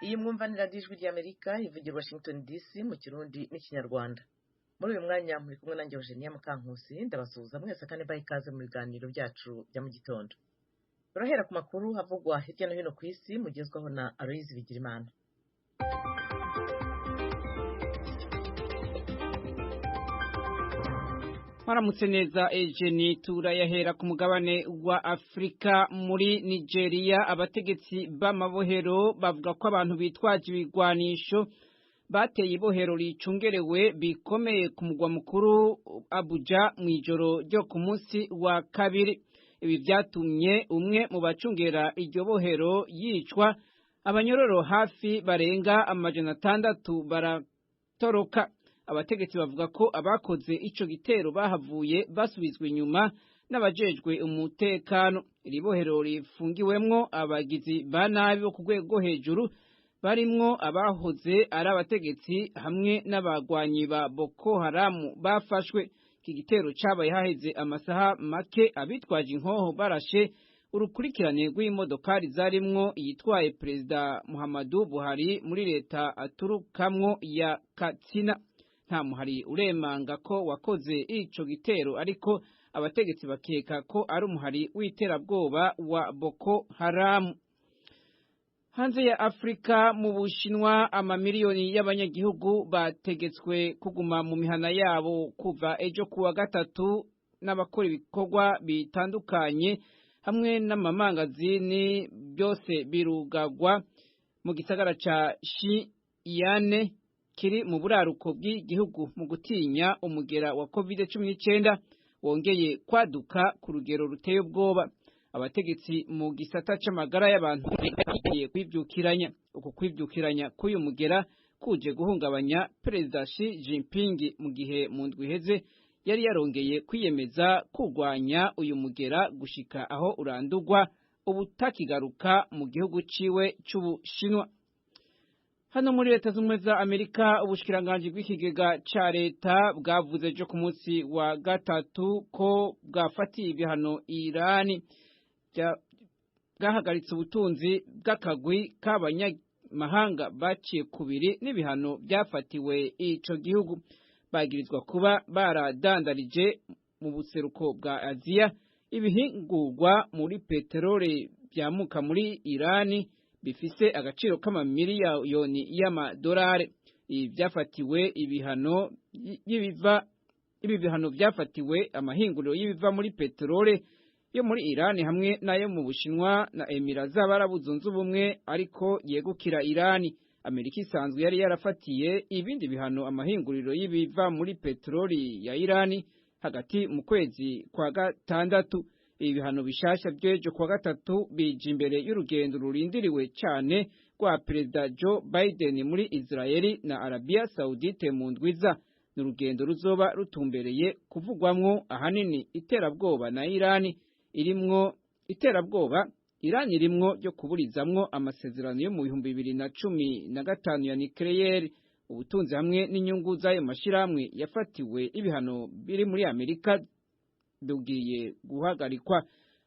Iyi mwumvanira ijwi ry'Amerika ivugira Washington DC mu Kirundi n'Ikinyarwanda. Muri uyu mwanya muri kumwe nanjye Eugenia Mukankusi, ndabasuhuza mwese kandi baha ikaze mu biganiro byacu bya mu gitondo. Turahera ku makuru havugwa hirya no hino ku isi mugezwaho na Aloyizi Bigirimana. Maramutse neza Eugenie, turayahera ku mugabane wa Afrika. Muri Nigeria abategetsi b'amabohero bavuga ko abantu bitwaje ibigwanisho bateye ibohero ricungerewe bikomeye ku mugwa mukuru Abuja mu ijoro ryo ku munsi wa kabiri. Ibi byatumye umwe mu bacungera iryo bohero yicwa, abanyororo hafi barenga 600 baratoroka. Abategetsi bavuga ko abakoze ico gitero bahavuye basubizwe inyuma n'abajejwe umutekano. Iri bohero rifungiwemwo abagizi ba nabi bo ku rwego hejuru barimwo abahoze ari abategetsi hamwe n'abagwanyi ba Boko Haram bafashwe. Iki gitero cabaye haheze amasaha make abitwaje inkoho barashe urukurikirane rw'imodokari zarimwo yitwaye Perezida Muhammadu Buhari muri leta aturukamwo ya Katsina. Nta muhari uremanga ko wakoze ico gitero, ariko abategetsi bakeka ko ari umuhari w'iterabwoba wa Boko Haram. Hanze ya Afrika, mu Bushinwa amamiliyoni y'abanyagihugu bategetswe kuguma mu mihana yabo kuva ejo kuwa gatatu n'abakora ibikorwa bitandukanye hamwe n'amamangazini byose birugagwa mu gisagara ca Xi'an kiri mu buraruko bw'igihugu mu gutinya umugera wa COVID-19 wongeye kwaduka ku rugero ruteye ubwoba. Abategetsi mu gisata c'amagara y'abantu bagiye kwivyukiranya. Uko kwivyukiranya k'uyu mugera kuje guhungabanya Perezida Xi Jinping mu gihe mu ndwi iheze yari yarongeye kwiyemeza kurwanya uyu mugera gushika aho urandurwa ubutakigaruka mu gihugu ciwe c'Ubushinwa. Hano muri Leta Zunze za Amerika, ubushikiranganji bw'ikigega ca leta bwavuze ejo ku munsi wa gatatu ko bwafatiye ibihano Irani bwahagaritse ubutunzi bw'akagwi k'abanyamahanga baciye kubiri n'ibihano byafatiwe ico gihugu. Bagirizwa kuba baradandarije mu buseruko bwa Aziya ibihingurwa muri peteroli byamuka muri Irani bifise agaciro k'amamiliyoni y'amadolari. Ibi bihano byafatiwe amahinguriro y'ibiva muri peteroli yo muri Irani hamwe nayo mu Bushinwa na Emirates z'Abarabu Zunze Ubumwe ariko yegukira Irani. Amerika isanzwe yari yarafatiye ibindi bihano amahinguriro y'ibiva muri peteroli ya Irani hagati mu kwezi kwa gatandatu. Ibi bihano bishasha byejo kwa gatatu bije imbere y'urugendo rurindiriwe cyane rwa Perezida Joe Biden muri Israeli na Arabia Saudite mu ndwiza. N'urugendo ruzoba rutumbereye kuvugwamwo ahanini iterabwoba na Irani irimwo ryo kuburizamwo amasezerano yo mu 2015 ya nucleaire, ubutunzi hamwe n'inyungu z'ayo mashirahamwe yafatiwe ibihano biri muri Amerika bugiye guhagarikwa.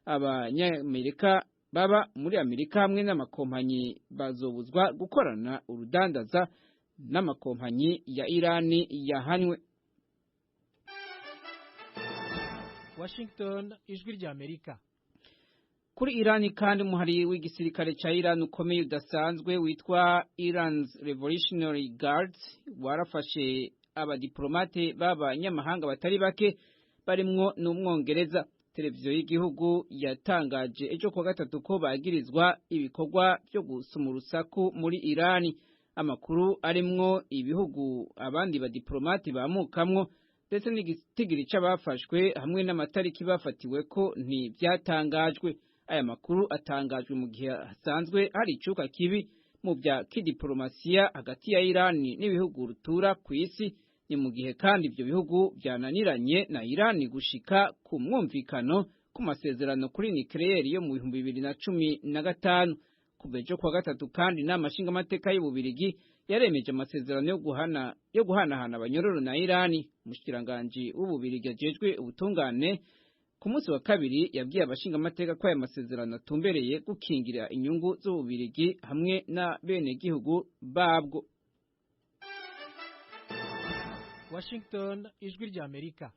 Abanyamerika baba muri Amerika hamwe n'amakompanyi bazobuzwa gukorana urudandaza n'amakompanyi ya Irani yahanywe. Washington, ijwi ry'Amerika. Kuri Irani kandi umuhari w'igisirikare ca Iran ukomeye udasanzwe witwa Iran's Revolutionary Guards warafashe abadiplomate b'abanyamahanga batari bake barimwo n'Umwongereza. Televiziyo y'igihugu yatangaje ejo kuwa gatatu ko bagirizwa ibikorwa byo gusuma urusaku muri Irani. Amakuru arimwo ibihugu abandi badiplomate bamukamwo ndetse n'igitigiri c'abafashwe hamwe n'amatariki bafatiwe ko ntivyatangajwe. Aya makuru atangajwe mu gihe hasanzwe hari icuka kibi mu bya kidiplomasiya hagati ya Irani n'ibihugu rutura ku isi. Ni mu gihe kandi ibyo bihugu byananiranye na Irani gushika ku mwumvikano ku masezerano kuri nucleaire yo mu 2015. Kuva ejo kwa gatatu kandi n'amashinga amateka y'Ububirigi yaremeje amasezerano yo guhanahana abanyororo na Irani. Umushikiranganji w'Ububirigi ajejwe ubutungane ku munsi wa kabiri yabwiye abashingamateka ko aya masezerano atumbereye gukingira inyungu z'Ububirigi hamwe na bene gihugu babwo. Washington, ijwi rya Amerika.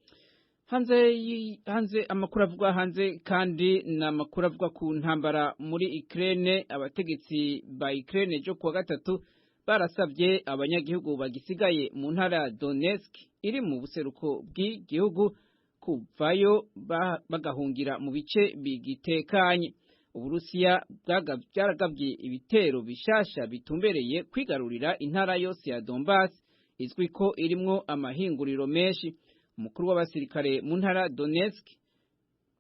Hanze amakuru avugwa hanze kandi na makuru avugwa ku ntambara muri Ukraine. Abategetsi ba Ukraine jo kuwa gatatu barasabye abanyagihugu bagisigaye mu ntara ya Donetsk iri mu buseruko bw'igihugu kuvayo bagahungira mu bice bigitekanye. Uburusiya bwaragabye ibitero bishasha bitumbereye kwigarurira intara yose ya Donbass izwi ko irimwo amahinguriro menshi. Umukuru w'abasirikare mu ntara Donetsk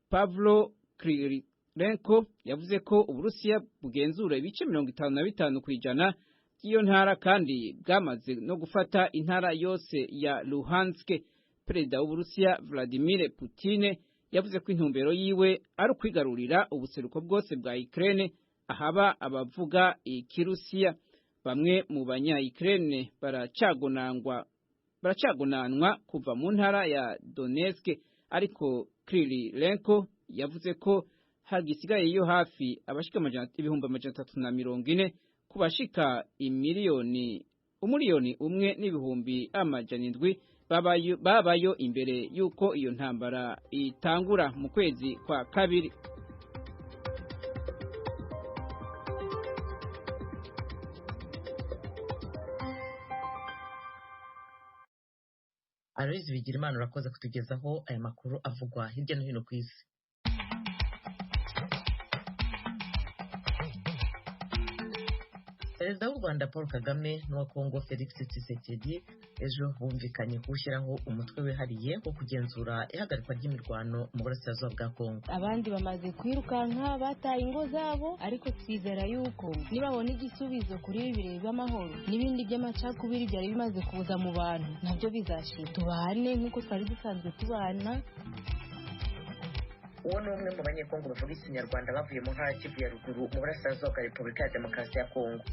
Pavlo Krylenko yavuze ko Uburusiya bugenzura ibice 55% kwijana by'iyo ntara kandi bwamaze no gufata intara yose ya Luhansk. Perezida w'Uburusiya Vladimir Putin yavuze ko intumbero yiwe ari ukwigarurira ubuseruko bwose bwa Ukraine ahaba abavuga ikirusiya. Bamwe mu banya-Ukraine baracagonanwa kuva mu ntara ya Donetsk, ariko Krylenko yavuze ko hagisigaye yo hafi abashika 340 kubashika umiliyoni 1,700,000 babayo imbere yuko iyo ntambara itangura mu kwezi kwa kabiri. Aloys Bigirimana urakoze kutugezaho aya makuru avugwa hirya no hino ku isi. Perezida w'u Rwanda Paul Kagame n'uwa Kongo Felix Tshisekedi ejo bumvikanye gushyiraho umutwe wihariye wo kugenzura ihagarikwa ry'imirwano mu burasirazuba bwa Kongo. Abandi bamaze kwirukanka bataye ingo zabo, ariko twizera yuko nibabona igisubizo kuri ibi bireba by'amahoro n'ibindi by'amacakubiri byari bimaze kuza mu bantu nabyo bizashira, tubane nk'uko twari dusanzwe tubana. Uwo ni umwe mu banyekongo bavuga ikinyarwanda bavuye mu ntara ya Kivu ya ruguru mu burasirazuba bwa Repubulika ya Demokarasi ya Kongo.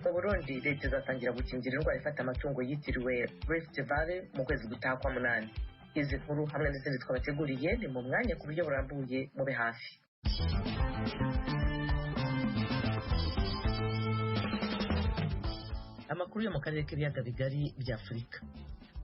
Mu Burundi leta izatangira gukingira indwara ifata amatungo yitiriwe Rift Valley mu kwezi gutaha kwa munani. Izi nkuru hamwe n'izindi twabateguriye ni mu mwanya ku buryo burambuye mube hafi. Amakuru yo mu karere k'ibiyaga bigari bya Afurika.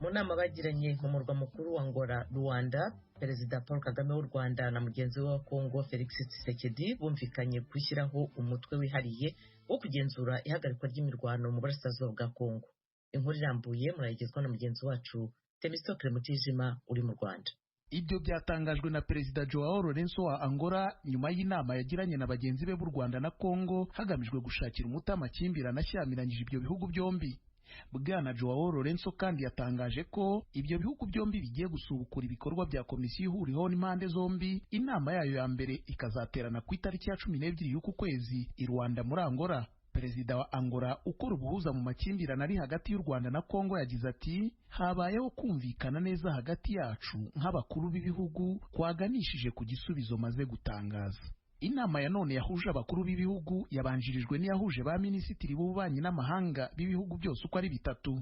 Mu nama bagiranye mu murwa mukuru wa Angola, Rwanda, Perezida Paul Kagame w'u Rwanda na mugenzi we wa Kongo Felix Tshisekedi bumvikanye gushyiraho umutwe wihariye wo kugenzura ihagarikwa ry'imirwano mu burasirazuba bwa Kongo. Inkuru irambuye murayigezwa na mugenzi wacu Temistokle Mutijima uri mu Rwanda. Ibyo byatangajwe na Perezida Joao Lourenço wa Angola nyuma y'inama yagiranye na bagenzi be b'u Rwanda na Kongo hagamijwe gushakira umuti amakimbirane ashyamiranyije ibyo bihugu byombi. Bwana Joao Lourenço kandi yatangaje ko ibyo bihugu byombi bigiye gusubukura ibikorwa bya komisiyo ihuriweho n'impande zombi. Inama yayo ya mbere ikazaterana ku itariki ya 12 y'uku kwezi i Rwanda muri Angola. Perezida wa Angola ukora ubuhuza mu makimbirane ari hagati y'u Rwanda na Kongo yagize ati habayeho kumvikana neza hagati yacu nk'abakuru b'ibihugu kwaganishije ku gisubizo maze gutangaza. Inama ya none yahuje abakuru b'ibihugu yabanjirijwe n'iyahuje ba minisitiri b'ububanyi n'amahanga b'ibihugu byose uko ari bitatu.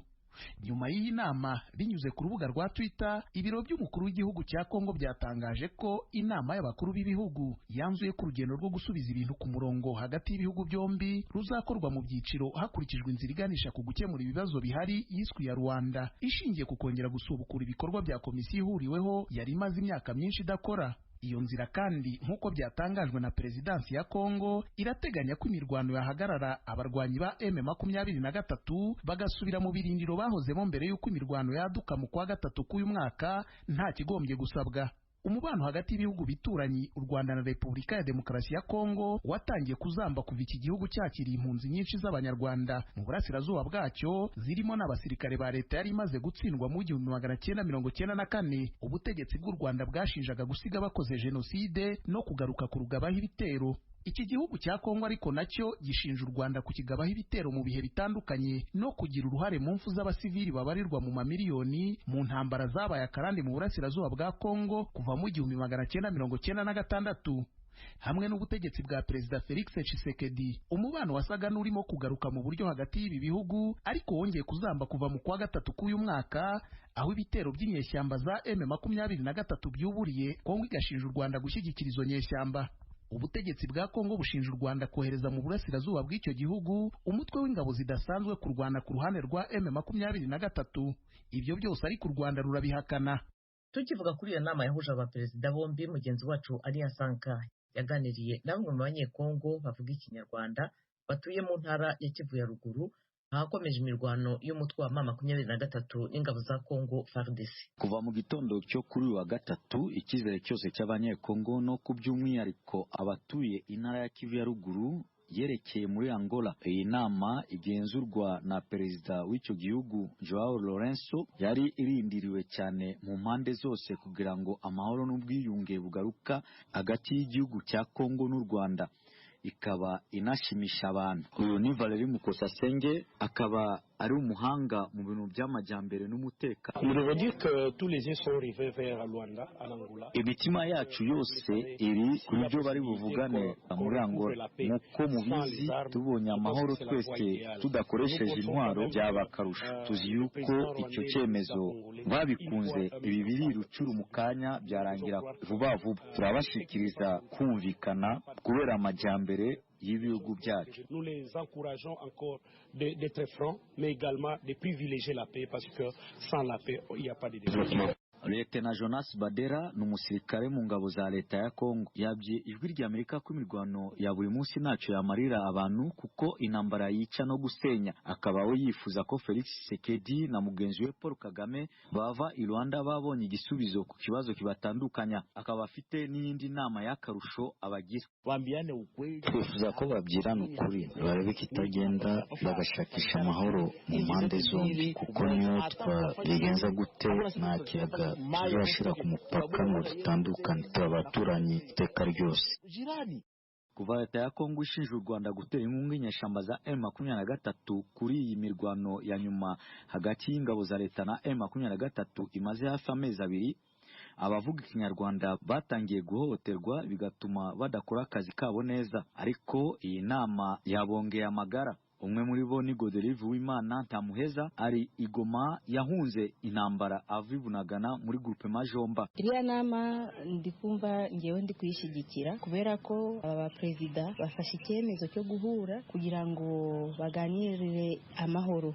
Nyuma y'iyi nama binyuze ku rubuga rwa Twitter, ibiro by'umukuru w'igihugu cya Kongo byatangaje ko inama y'abakuru b'ibihugu yanzuye ku rugendo rwo gusubiza ibintu ku murongo hagati y'ibihugu byombi ruzakorwa mu byiciro hakurikijwe inzira iganisha ku gukemura ibibazo bihari yiswe ya Rwanda, ishingiye ku kongera gusubukura ibikorwa bya komisiyo ihuriweho yari imaze imyaka myinshi idakora. Iyo nzira kandi nk'uko byatangajwe na Perezidansi ya Kongo irateganya ko imirwano yahagarara, abarwanyi ba M23 bagasubira mu birindiro bahozemo mbere y'uko imirwano yaduka mu kwa gatatu k'uyu mwaka nta kigombye gusabwa. Umubano hagati y'ibihugu bituranyi u Rwanda na Repubulika ya Demokarasi ya Kongo watangiye kuzamba kuva iki gihugu cyakiriye impunzi nyinshi z'abanyarwanda mu burasirazuba bwacyo, zirimo n'abasirikare ba leta yari imaze gutsindwa mu 1994. Ubutegetsi bw'u Rwanda bwashinjaga gusiga bakoze jenoside no kugaruka ku rugabaho ibitero. Iki gihugu cya Kongo ariko nacyo gishinja u Rwanda kukigabaho ibitero mu bihe bitandukanye no kugira uruhare mu mfu z'abasivili babarirwa mu mamiliyoni mu ntambara zabaye akarande mu burasirazuba bwa Kongo kuva mu 1996. hamwe n'ubutegetsi bwa Perezida Felix Tshisekedi. Umubano wasaga n'urimo kugaruka mu buryo hagati y'ibi bihugu, ariko wongeye kuzamba kuva mu kwa gatatu k'uyu mwaka, aho ibitero by'inyeshyamba za M23 byuburiye Kongo igashinja u Rwanda gushyigikira izo nyeshyamba. Ubutegetsi bwa Kongo bushinja u Rwanda kohereza mu burasirazuba bw'icyo gihugu umutwe w'ingabo zidasanzwe kurwana ku ruhande rwa M23. Ibyo byose ariko u Rwanda rurabihakana. Tukivuga kuri iyo nama yahuje abaperezida bombi, mugenzi wacu Aliya Sanka yaganiriye na bamwe mu banyekongo bavuga ikinyarwanda batuye mu ntara ya Kivu ya ruguru, ahakomeje imirwano y'umutwe wa M23 n'ingabo za Kongo FARDC. Kuva mu gitondo cyo kuri wa gatatu, icyizere cyose cy'abanyekongo no ku by'umwihariko abatuye intara ya Kivu ya ruguru yerekeye muri Angola. Iyi nama igenzurwa na perezida w'icyo gihugu Joao Lourenço yari irindiriwe cyane mu mpande zose kugira ngo amahoro n'ubwiyunge bugaruka hagati y'igihugu cya Kongo n'u Rwanda. Ikaba inashimisha abantu. Uyu ni Valerie Mukosasenge, akaba ari umuhanga mu bintu by'amajyambere n'umutekano. Imitima yacu yose iri ku byo bari buvugane muri Angola. Nk'uko mubizi, tubonye amahoro twese tudakoresheje intwaro byaba akarusho. Tuzi yuko icyo cyemezo babikunze, ibi biri rucuru mu kanya byarangira vuba vuba. Turabashikiriza kumvikana kubera amajyambere y'ibihugu byacu. Nous les encourageons encore d'être francs, mais également de privilégier la paix, parce que sans la paix, il n'y a pas de développement. Lieutenant Jonas Badera ni umusirikare mu ngabo za leta ya Kongo. Yabye ijwi ry'Amerika ko imirwano ya buri munsi ntacyo yamarira abantu, kuko intambara yica no gusenya. Akaba we yifuza ko Felix Tshisekedi na mugenzi we Paul Kagame bava i Rwanda babonye igisubizo ku kibazo kibatandukanya. Akaba afite n'iyindi nama y'akarusho abagira. Twifuza ko babyirana ukuri, barebe kitagenda, bagashakisha amahoro mu mpande zombi, kuko niyo twabigenza gute nta kiyaga tuzashira ku mupaka ngo dutandukane, abaturanyi iteka ryose. Kuva leta ya Kongo ishinja u Rwanda gutera inkunga inyeshyamba za M23 kuri iyi mirwano ya nyuma hagati y'ingabo za leta na M23 imaze hafi amezi abiri, abavuga ikinyarwanda batangiye guhohoterwa bigatuma badakora akazi kabo neza. Ariko iyi nama yabongeye amagara. Umwe muri bo ni Godelive Uwimana Ntamuheza, ari Igoma, yahunze intambara ava Bunagana muri groupe Majomba. Iriya nama ndikumva ngewe ndi kuyishyigikira kubera ko aba perezida bafashe icyemezo cyo guhura kugira ngo baganirire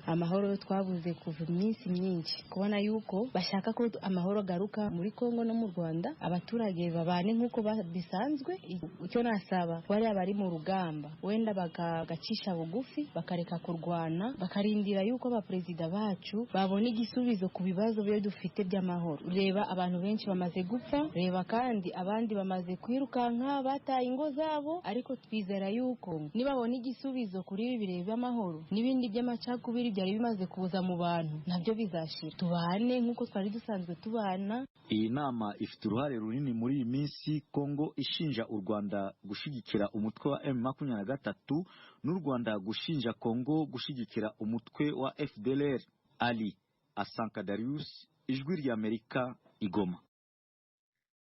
amahoro twabuze kuva iminsi myinshi, kubona yuko bashaka ko amahoro garuka muri Kongo no mu Rwanda, abaturage babane nk'uko bisanzwe. Icyo nasaba bari abari mu rugamba wenda bagacisha bugufi, bakareka kurwana, bakarindira yuko abaperezida bacu babona igisubizo ku bibazo byo dufite by'amahoro. Reba abantu benshi bamaze gupfa, reba kandi abandi bamaze kwirukanka bataye ingo zabo, ariko twizera yuko nibabona igisubizo kuri ibi bireba by'amahoro, n'ibindi by'amacakubiri byari bimaze kuza mu bantu nabyo bizashira, tubane nk'uko twari dusanzwe tubana. Iyi nama ifite uruhare runini muri iyi minsi Kongo ishinja u Rwanda gushigikira umutwe wa M23 n'u Rwanda gushinja Kongo gushigikira umutwe wa FDLR. Ali Asanka Darius, ijwi ry'Amerika, Igoma.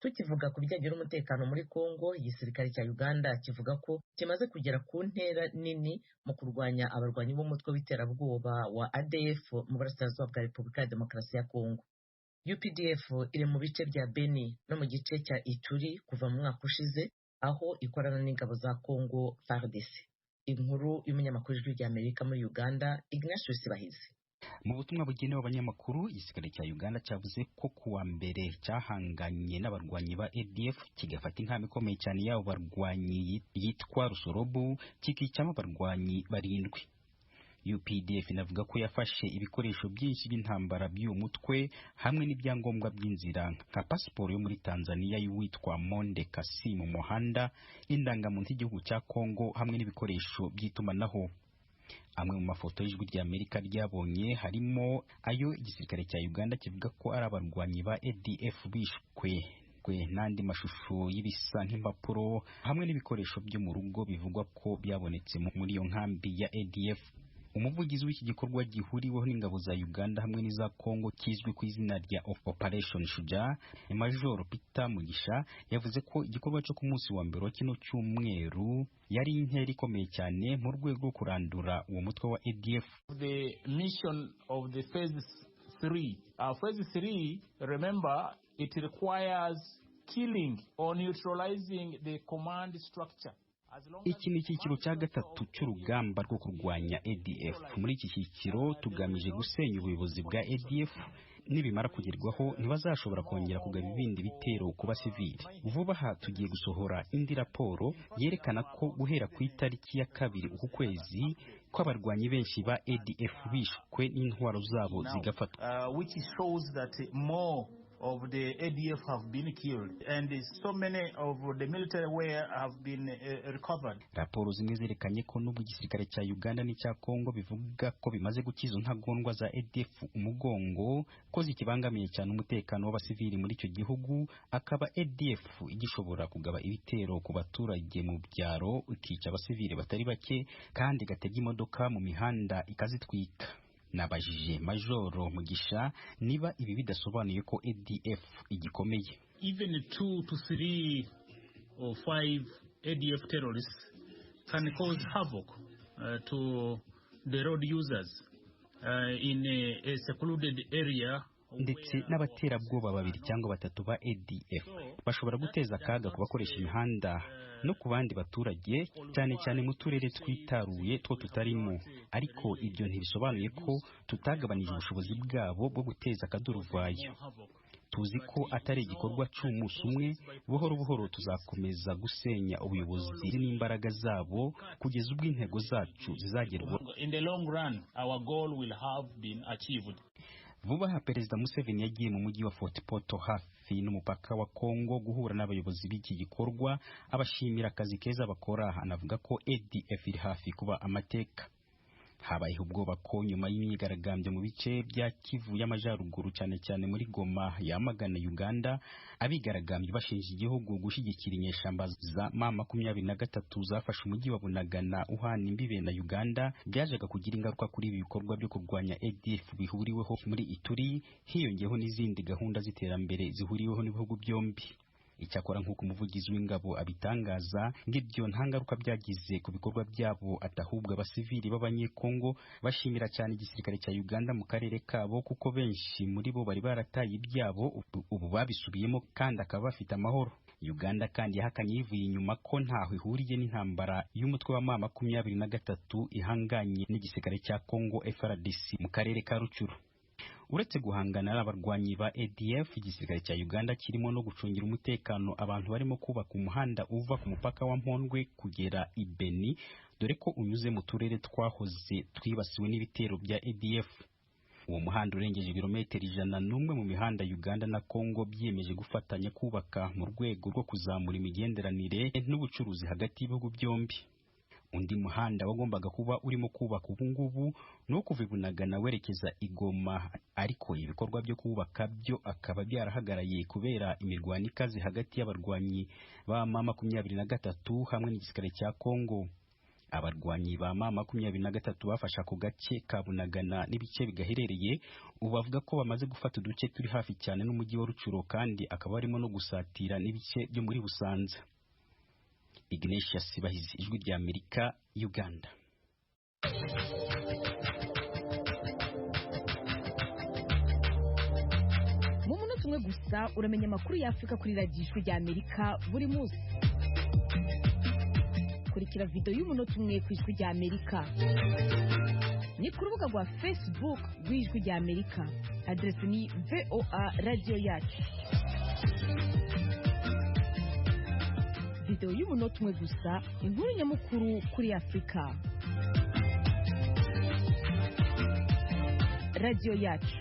Tukivuga ku bijyanye n'umutekano muri Kongo, igisirikare cya Uganda kivuga ko kimaze kugera ku ntera nini mu kurwanya abarwanyi b'umutwe w'iterabwoba wa ADF mu burasirazuba bwa Repubulika ya Demokarasi ya Kongo. UPDF iri mu bice bya Beni no mu gice cya Ituri kuva mu mwaka ushize, aho ikorana n'ingabo za Kongo FARDC. Inkuru y'umunyamakuru w'ijwi ry'Amerika muri Uganda, Ignatius Bahizi. Mu butumwa bugenewe abanyamakuru, igisirikare cya Uganda cyavuze ko kuwa mbere cyahanganye n'abarwanyi ba ADF kigafata inkamba ikomeye cyane y'abo barwanyi yitwa Rusorobu, kikicamo abarwanyi 7. UPDF inavuga ko yafashe ibikoresho byinshi by'intambara by'uwo mutwe hamwe n'ibyangombwa by'inzira nka pasiporo yo muri Tanzania y'uwitwa Monde Kasimu Muhanda, indangamuntu y'igihugu cya Kongo hamwe n'ibikoresho by'itumanaho. Amwe mu mafoto y'ijwi ry'Amerika ryabonye harimo ayo igisirikare cya Uganda kivuga ko ari abarwanyi ba ADF bishwe, n'andi mashusho y'ibisa nk'impapuro hamwe n'ibikoresho byo mu rugo bivugwa ko byabonetse muri iyo nkambi ya ADF. umuvugizi w'iki gikorwa gihuriweho n'ingabo za Uganda hamwe n'iza Congo kizwi ku izina rya Operation Shujaa, Major Peter Mugisha yavuze ko igikorwa cyo ku munsi wa mbere wa kino cyumweru yari intera ikomeye cyane mu rwego rwo kurandura uwo mutwe wa ADF. The mission of the phase 3. Phase 3, remember, it requires killing or neutralizing the command structure. Iki ni icyiciro cya gatatu cy'urugamba rwo kurwanya ADF. Muri iki cyiciro tugamije gusenya ubuyobozi bwa ADF. Nibimara kugerwaho ntibazashobora kongera kugaba ibindi bitero ku basivili. Vuba aha tugiye gusohora indi raporo yerekana ko guhera ku itariki ya 2 uku kwezi ko abarwanyi benshi ba ADF bishwe n'intwaro zabo zigafatwa. Which shows that more of the ADF have been killed and so many of the military wear have been recovered. Raporo zimwe zerekanye ko nubwo igisirikare cya Uganda n'icya Congo bivuga ko bimaze gukiza ntagondwa za ADF umugongo ko zikibangamiye cyane umutekano w'abasivili muri icyo gihugu, akaba ADF igishobora kugaba ibitero ku baturage mu byaro ikica abasivili batari bake kandi gatega imodoka mu mihanda ikazitwika. Nabajije Majoro Mugisha niba ibi bidasobanuye ko ADF igikomeye. Even 2 to 3 or 5 ADF terrorists can cause havoc to the road users in a secluded area. Ndetse n'abaterabwoba 2 cyangwa 3 ba ADF bashobora guteza akaga ku bakoresha imihanda no ku bandi baturage cyane cyane mu turere twitaruye two tutarimo, ariko ibyo ntibisobanuye ko tutagabanije ubushobozi bwabo bwo guteza akaduruvayo. Tuzi ko atari igikorwa cy'umunsi umwe, buhoro buhoro tuzakomeza gusenya ubuyobozi n'imbaraga zabo kugeza ubwo intego zacu zizagerwaho. In the long run, our goal will have been achieved. Vuba aha Perezida Museveni yagiye mu mujyi wa Fort Portal hafi n'umupaka wa Congo guhura n'abayobozi b'iki gikorwa, abashimira akazi keza bakora, anavuga ko ADF iri hafi kuba amateka. Habaye ubwoba ko nyuma y'imyigaragambyo mu bice bya Kivu y'Amajyaruguru cyane cyane muri Goma yamagana Uganda, abigaragambye bashinja igihugu gushyigikira inyeshamba za M23 zafashe umujyi wa Bunagana uhana imbibe na Uganda, byajaga kugira ingaruka kuri ibi bikorwa byo kurwanya ADF bihuriweho muri Ituri, hiyongeyeho n'izindi gahunda z'iterambere zihuriweho n'ibihugu byombi. Icyakora nk'uko umuvugizi w'ingabo abitangaza, ngibyo nta ngaruka byagize ku bikorwa byabo, atahubwo abasivili b'abanyekongo bashimira cyane igisirikare cya Uganda mu karere kabo, kuko benshi muri bo bari barataye ibyabo ubu babisubiyemo kandi akaba bafite amahoro. Uganda kandi yahakanye yivuye inyuma ko ntaho ihuriye n'intambara y'umutwe wa M23 ihanganye n'igisirikare cya Congo FARDC mu karere ka Rucuru. Uretse guhangana n'abarwanyi ba ADF, igisirikare cya Uganda kirimo no gucungira umutekano abantu barimo kubaka umuhanda uva ku mupaka wa Mpondwe kugera i Beni, dore ko unyuze mu turere twahoze twibasiwe n'ibitero bya ADF. Uwo muhanda urengeje ibirometero 101 mu mihanda Uganda na Congo byiyemeje gufatanya kubaka mu rwego rwo kuzamura imigenderanire n'ubucuruzi hagati y'ibihugu byombi. Undi muhanda wagombaga kuba urimo kubaka ubu ngubu no kuva Bunagana werekeza Igoma, ariko ibikorwa byo kubaka byo akaba byarahagaraye kubera imirwano ikaze hagati y'abarwanyi ba M23 hamwe n'igisirikare cya Congo. Abarwanyi ba M23 bafasha ku gace ka Bunagana n'ibice bigaherereye, ubu bavuga ko bamaze gufata uduce turi hafi cyane n'umujyi wa Rucuro, kandi akaba arimo no gusatira n'ibice byo muri Busanza. Ignatius Bahizi, Ijwi rya Amerika, Uganda. Mu munota umwe gusa uramenya amakuru y'Afrika kuri radiyo Ijwi rya Amerika buri munsi. Kurikira video y'umunota umwe ku Ijwi rya Amerika. Ni ku rubuga rwa Facebook rw'Ijwi rya Amerika. Adresi ni VOA Radio Yacu. Video y'umunota umwe gusa, inkuru nyamukuru kuri Afrika. Radio Yacu.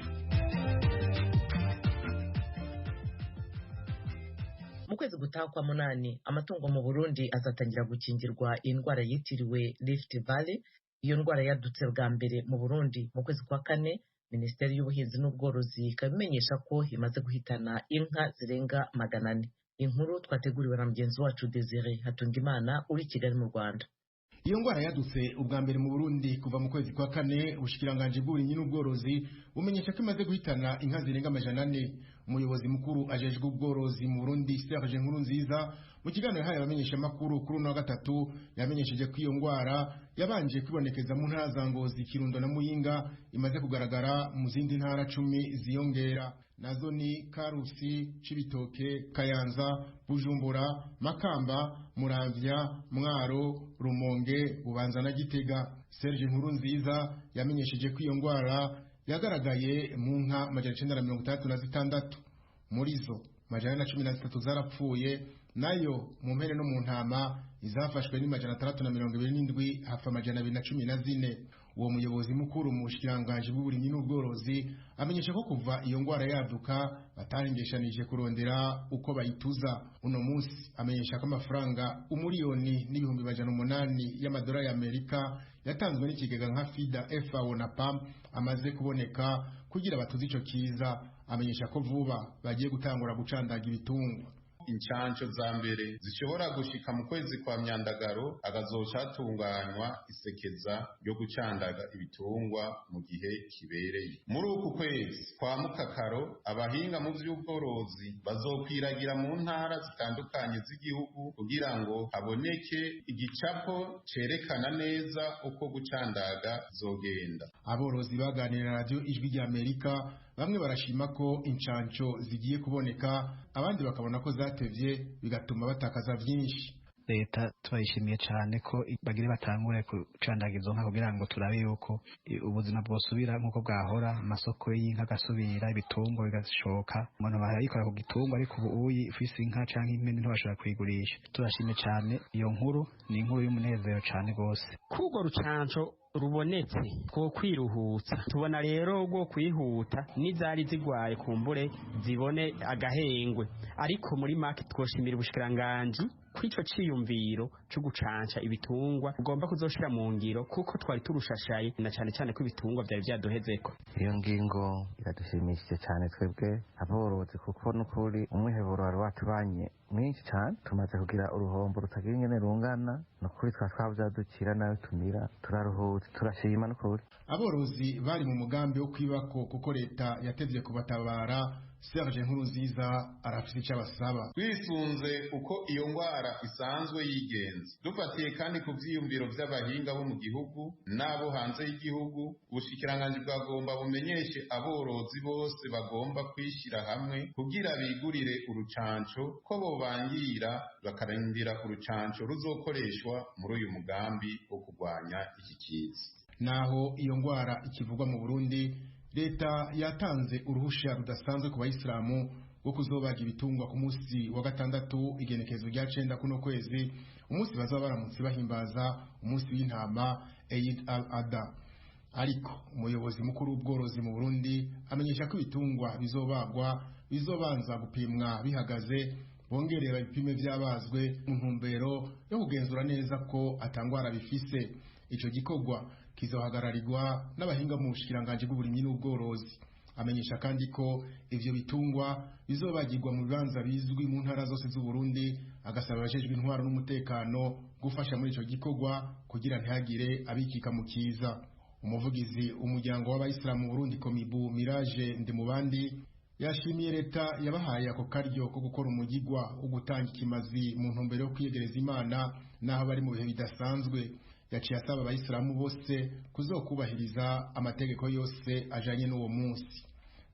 Mu kwezi gutaha kwa munani, amatungo mu Burundi azatangira gukingirwa indwara yitiriwe Rift Valley. Iyo ndwara yadutse bwa mbere mu Burundi mu kwezi kwa 4. Minisiteri y'Ubuhinzi n'Ubworozi ikabimenyesha ko imaze guhitana inka zirenga 400. Inkuru twateguriwe na mugenzi wacu Desire Hatungimana uri Kigali mu Rwanda. iyo ngwara yadutse ubwa mbere mu Burundi kuva mu kwezi kwa kane ubushikiranganje bw'uburimyi n'ubworozi bumenyesha ko imaze guhitana inka zirenga 400. Umuyobozi mukuru ajejwe ubworozi mu Burundi Serge Nkurunziza mu kiganiro yahaye abamenyesha makuru kuri no gatatu yamenyesheje ko iyo ngwara yabanje kwibonekeza mu ntara za Ngozi, Kirundo na Muyinga, imaze kugaragara mu zindi ntara 10 ziyongera, nazo ni Karusi, Cibitoke, Kayanza, Bujumbura, Makamba, Muramvya, Mwaro, Rumonge, Bubanza na Gitega. Serge Nkurunziza yamenyesheje ko iyo ngwara yagaragaye mu nka 936, muri zo 113 zarapfuye, nayo mu mpere no mu ntama izafashwe ni 627 hafa 214. Uwo muyobozi mukuru mu bushikiranganje bw'uburimyi n'ubworozi amenyesha ko kuva iyo ngwara yaduka batarengeshanije kurondera uko bayituza. Uno munsi amenyesha ko amafaranga umuriyoni n'ibihumbi 800 y'amadolari y'Amerika yatanzwe n'ikigega nka FIDA, FAO na PAM amaze kuboneka kugira batuze ico kiza. Amenyesha ko vuba bagiye gutangura gucandaga ibitungwa. Incanco za mbere zishobora gushika mu kwezi kwa Myandagaro, agazocatunganywa isekeza ryo gucandaga ibitungwa mu gihe kibereye. Muri uku kwezi kwa Mukakaro, abahinga mu vy'ubworozi bazokwiragira mu ntara zitandukanye z'igihugu kugira ngo haboneke igicapo cerekana neza uko gucandaga zogenda. Aborozi baganira na radio Ijwi ry'Amerika bamwe barashima ko incanco zigiye kuboneka, abandi bakabona ko zatevye bigatuma batakaza vyinshi. Leta turayishimiye cyane ko bagire batangure gucandaga izo nka kugira ngo turabe yuko ubuzima bwosubira nk'uko bwahora, amasoko y'inka gasubira, ibitungwa bigashoka, umuntu barayikora ku gitungwa ariko ubu ufise inka canke impene ntibashobora kuyigurisha. Turashimye cyane iyo nkuru, ni inkuru y'umunezero cyane gose. Kugo rucanco rubonetse two kwiruhutsa, tubona rero rwo kwihuta n'izari zigwaye kumbure zibone agahengwe, ariko muri make twoshimira ubushikiranganje kwico ciyumviro cyo gucanca ibitungwa ugomba kuzoshira mu ngiro, kuko twari turushashaye na cyane cyane ko ibitungwa byari byaduhezeko. Iyo ngingo iradushimishije cyane twebwe aborozi, kuko n'ukuri umwiheburo wari watubanye mwinshi cyane, tumaze kugira uruhombo rutagira ingene rungana, n'ukuri twavyadukira nayo tumira turaruhutse, turashima n'ukuri. Aborozi bari mu mugambi wo kwibako kuko leta yatevye kubatabara. Serge Nkurunziza arafise icyo abasaba. Twisunze uko iyo ngwara isanzwe yigenza, dufatiye kandi ku vyiyumviro vy'abahinga bo mu gihugu n'abo hanze y'igihugu, ubushikiranganje bwagomba bumenyeshe aborozi bose bagomba kwishira hamwe kugira bigurire urucanco, ko bobangira bakarindira urucanco ruzokoreshwa muri uyu mugambi wo kurwanya iki kiza. Naho iyo ngwara ikivugwa mu Burundi, leta yatanze uruhusha rudasanzwe ku bayisilamu wo kuzobaga ibitungwa ku munsi wa gatandatu igenekezo rya 9 kuno kwezi, umunsi bazaba baramutse bahimbaza umunsi w'intama Eid al-Adha. Ariko umuyobozi mukuru w'ubworozi mu Burundi amenyesha ko ibitungwa bizobagwa bizobanza gupimwa bihagaze, bongerera ibipime byabazwe mu ntumbero yo kugenzura neza ko atangwara bifise. Ico gikorwa kizohagararirwa n'abahinga mu bushikiranganje bw'uburimyi n'ubworozi. Amenyesha kandi ko ivyo bitungwa bizobagirwa mu bibanza bizwi mu ntara zose z'u Burundi, agasaba abajejwe intwaro n'umutekano gufasha muri ico gikorwa kugira ntihagire abikika mu kiza. Umuvugizi umuryango w'abayisilamu mu Burundi Komibu Mirage Ndimubandi yashimiye leta yabahaye ako karyo ko gukora umugigwa wo gutanga ikimazi mu ntumbero yo kwiyegereza Imana naho bari mu bihe bidasanzwe. Yaciye asaba abayisilamu bose kuzokubahiriza amategeko yose ajanye n'uwo munsi.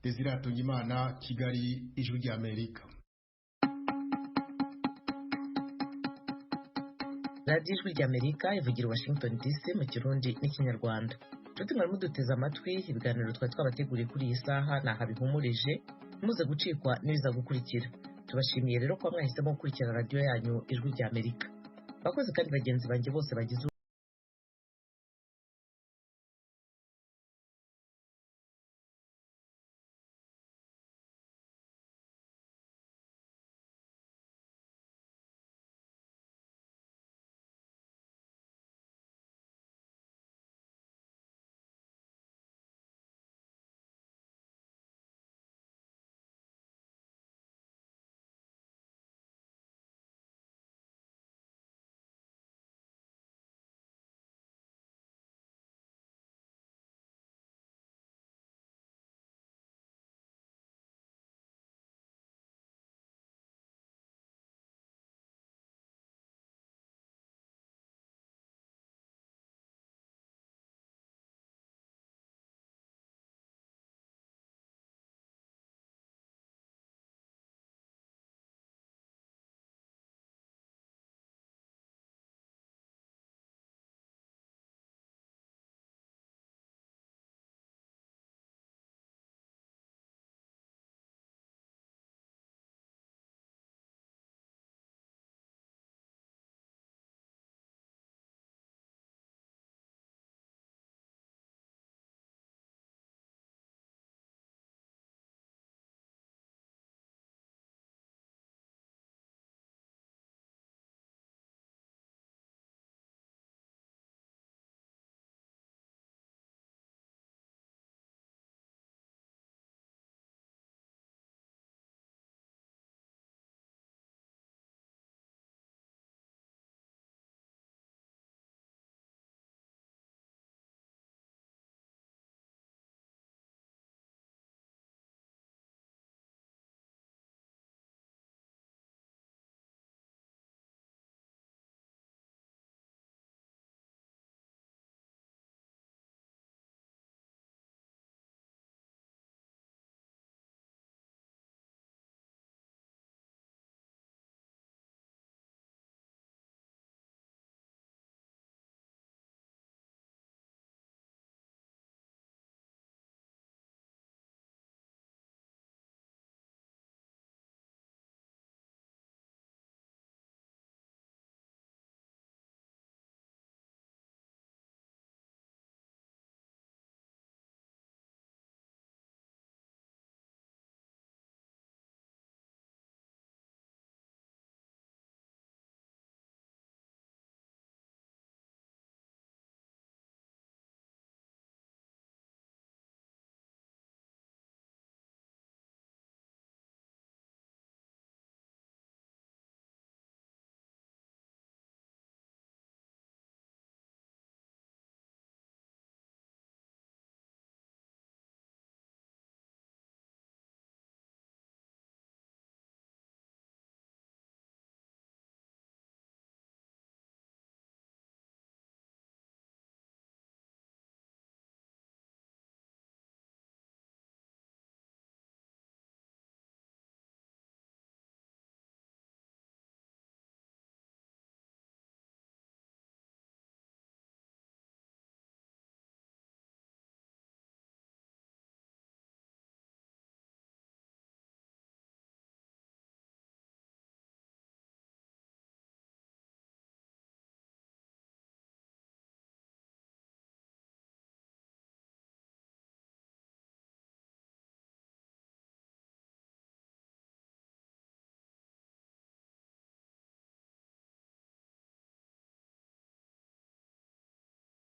Desire Hatungimana, Kigali, Ijwi ry'Amerika. Radio Ijwi ry'Amerika ivugira Washington DC mu Kirundi n'Ikinyarwanda. Tuti mwari muduteze amatwi, ibiganiro twari twabateguriye kuri iyi saha naha bihumurije, muze gucikwa n'ibiza gukurikira. Tubashimiye rero ko mwahisemo gukurikira radio yanyu Ijwi ry'Amerika. Bakoze kandi bagenzi banjye bose bagize